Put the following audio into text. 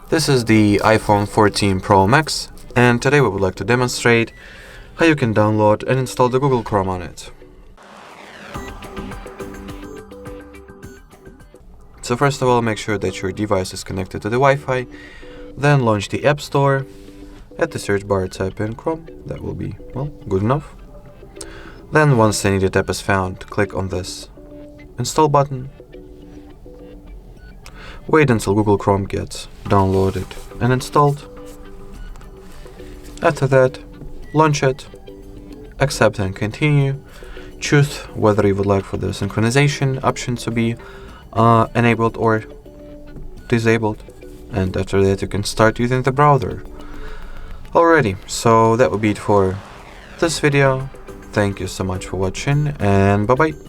This is the iPhone 14 Pro Max, and today we would like to demonstrate how you can download and install the Google Chrome on it. So first of all, make sure that your device is connected to the Wi-Fi, then launch the App Store. At the search bar type in Chrome, that will be, well, good enough. Then once the needed app is found, click on this install button. Wait until Google Chrome gets downloaded and installed. After that, launch it, accept and continue. Choose whether you would like for the synchronization option to be enabled or disabled. And after that, you can start using the browser. Alrighty, so that would be it for this video. Thank you so much for watching, and bye bye.